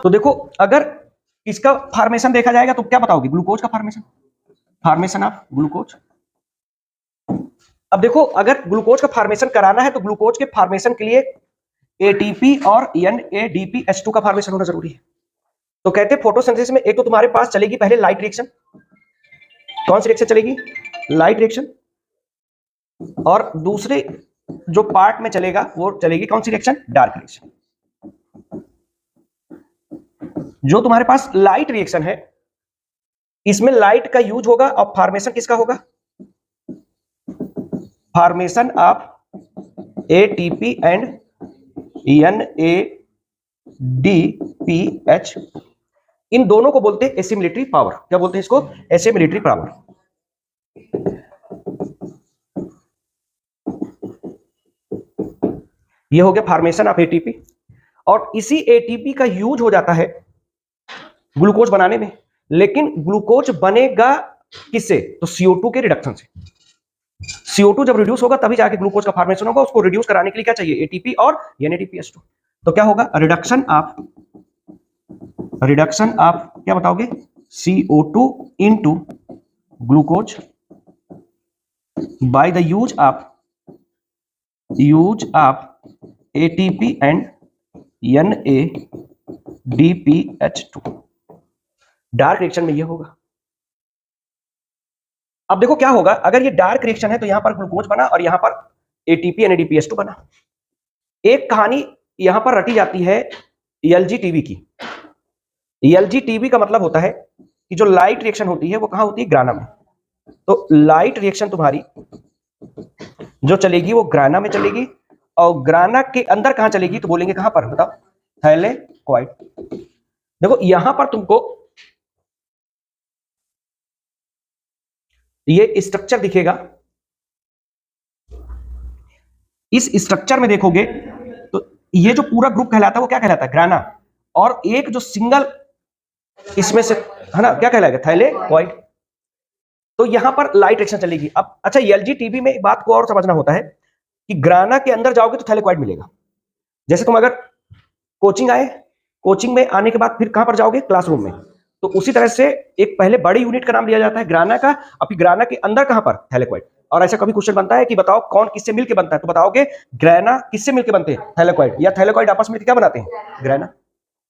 तो देखो अगर इसका फॉर्मेशन देखा जाएगा तो क्या बताओगे? ग्लूकोज का फॉर्मेशन ऑफ ग्लूकोज। अब देखो अगर ग्लूकोज का फॉर्मेशन कराना है तो ग्लूकोज के फॉर्मेशन के लिए एटीपी और NADPH2 का फॉर्मेशन होना जरूरी है। तो कहते हैं फोटोसिंथेसिस में एक तो तुम्हारे पास चलेगी पहले लाइट रिएक्शन। कौन सी रिएक्शन चलेगी? Light reaction. और दूसरे जो पार्ट में चलेगा वो चलेगी कौन सी रिएक्शन? Dark reaction. जो तुम्हारे पास लाइट रिएक्शन है इसमें लाइट का यूज होगा और फॉर्मेशन किसका होगा? Formation of ATP and NADPH। इन दोनों को बोलते हैं एसिमिलिटरी पावर। क्या बोलते हैं इसको? एसिमिलिटरी पावर। ये हो गया फॉर्मेशन ऑफ ATP। और इसी ATP का यूज हो जाता है ग्लूकोज बनाने में। लेकिन ग्लूकोज बनेगा किससे? तो CO2 के रिडक्शन से। CO2 जब रिड्यूस होगा तभी जाके ग्लूकोज का फॉर्मेशन होगा। उसको रिड्यूस कराने के लिए क्या चाहिए? ATP और NADPH2। तो क्या होगा? रिडक्शन ऑफ क्या बताओगे? CO2 into glucose by the use of ATP and NADPH2। Dark reaction में ये होगा। अब देखो क्या होगा अगर ये डार्क रिएक्शन है तो यहां पर ग्लूकोज बना और यहां पर ATP NADPH2 बना। एक कहानी यहां पर रटी जाती है LGTB की। LGTB का मतलब होता है कि जो लाइट रिएक्शन होती है वो कहां होती है? ग्राना में। तो लाइट रिएक्शन तुम्हारी जो चलेगी वो ग्राना में चलेगी और ग्राना के अंदर कहां चलेगी? तो बोलेंगे कहां पर? बताओ। थैलेकॉइड। देखो यहां पर तुमको ये स्ट्रक्चर दिखेगा। इस स्ट्रक्चर में देखोगे तो ये जो पूरा ग्रुप कहलाता है वो क्या कहलाता है? ग्राना। और एक जो सिंगल इसमें से है ना क्या कहलाएगा? थैलेकॉइड। तो यहां पर लाइट रिएक्शन चलेगी। अब अच्छा LGTB में एक बात को और समझना होता है कि ग्राना के अंदर जाओगे तो थैलेकॉइड मिलेगा। जैसे तुम अगर कोचिंग आए, कोचिंग में आने के बाद फिर कहां पर जाओगे? क्लासरूम में। तो उसी तरह से एक पहले बड़े यूनिट का नाम लिया जाता है ग्राना का, और फिर ग्राना के अंदर कहां पर? थैलेकॉइड। और ऐसा कभी क्वेश्चन बनता है कि बताओ कौन किससे मिलकर बनता है? तो बताओगे ग्राना किससे मिलकर बनते हैं? थैलेकॉइड। या थैलेकॉइड आपस में क्या बनाते हैं? ग्राना।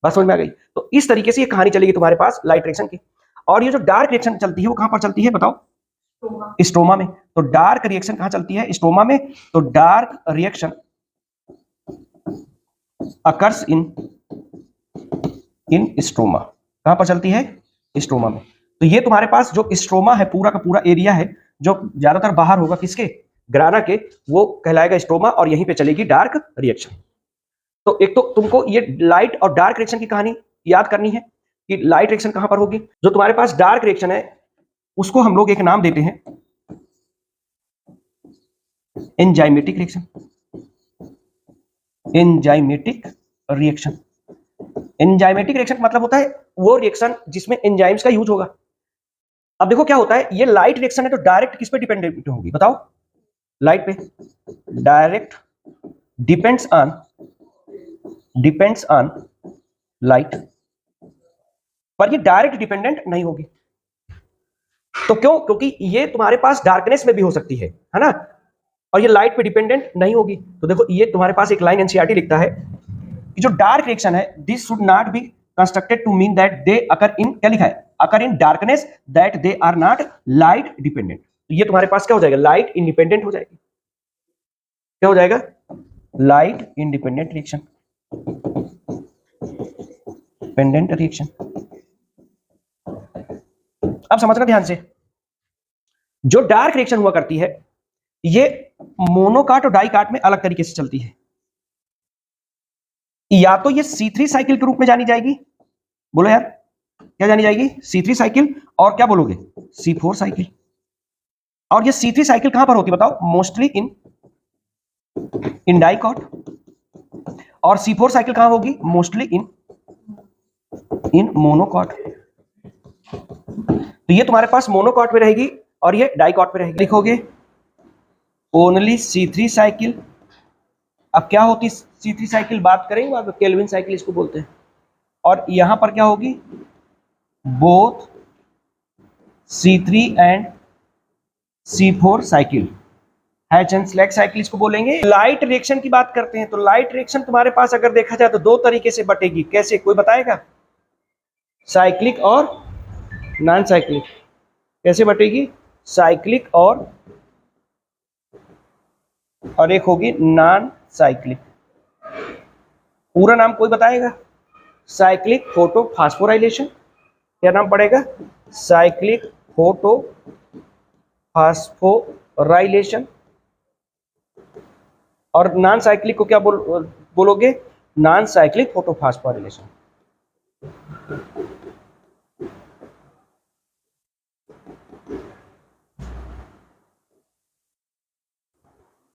बात समझ में आ गई? तो इस तरीके से ये कहानी चलेगी तुम्हारे पास लाइट रिएक्शन की। और ये जो डार्क रिएक्शन चलती है वो कहां पर चलती है? बताओ। स्ट्रोमा में। तो डार्क रिएक्शन कहां चलती है? स्ट्रोमा में। तो dark reaction occurs in stroma. कहां पर चलती है? स्ट्रोमा में। तो ये तुम्हारे पास जो स्ट्रोमा है पूरा का पूरा एरिया है जो ज्यादातर बाहर होगा किसके? ग्राना के, वो कहलाएगा स्ट्रोमा और यहीं पे चलेगी डार्क रिएक्शन। तो एक तो तुमको ये लाइट और डार्क रिएक्शन की कहानी याद करनी है कि लाइट रिएक्शन कहां पर होगी। जो तुम्हारे पास डार्क रिएक्शन है उसको हम लोग एक नाम देते हैं enzymatic reaction. Enzymatic reaction. Enzymatic reaction का मतलब होता है वो रिएक्शन जिसमें एंजाइम्स का यूज होगा। अब देखो क्या होता है, ये लाइट रिएक्शन है तो डायरेक्ट किस पे डिपेंडेंट होगी? बताओ। लाइट पे। Direct depends on light. पर ये डायरेक्ट डिपेंडेंट नहीं होगी। तो क्यों? क्योंकि ये तुम्हारे पास डार्कनेस में भी हो सकती है ना, और ये लाइट पे डिपेंडेंट नहीं होगी। तो देखो ये तुम्हारे पास एक लाइन एनसीईआरटी लिखता है कि जो डार्क रिएक्शन है this should not be constructed to mean that they occur in, क्या लिखा है? Occur in darkness that they are not light dependent. तो ये तुम्हारे पास क्या हो जाएगा? लाइट इंडिपेंडेंट हो जाएगी। क्या हो जाएगा? Light independent reaction. Dependent reaction. अब समझना ध्यान से, जो डार्क रिएक्शन हुआ करती है ये मोनोकाट और डाइकाट में अलग तरीके से चलती है। या तो ये C3 साइकिल के रूप में जानी जाएगी। बोलो यार क्या जानी जाएगी? C3 cycle. और क्या बोलोगे? C4 cycle. और ये C3 साइकिल कहां पर होती है बताओ? Mostly in dicot. और C4 साइकिल कहां होगी? Mostly in monocot. तो ये तुम्हारे पास मोनोकाट में रहेगी और ये डाइकाट में रहेगी। लिखोगे ओनली C3 साइकिल। अब क्या होती C3 साइकिल बात करेंगे बाद में, केल्विन साइकिल इसको बोलते हैं। और यहां पर क्या होगी, both C3 and C4 cycle hatch and slag cycle इसको बोलेंगे। लाइट रिएक्शन की बात करते हैं तो लाइट रिएक्शन तुम्हारे पास अगर देखा जाए तो दो तरीके से बटेगी। कैसे, कोई बताएगा? साइक्लिक और नॉन साइक्लिक। कैसे बटेगी? साइक्लिक और एक होगी नॉन साइक्लिक। पूरा नाम कोई बताएगा? Cyclic photophosphorylation. क्या नाम पड़ेगा? Cyclic photophosphorylation. और नॉन साइक्लिक को क्या बोलोगे? Non cyclic photophosphorylation.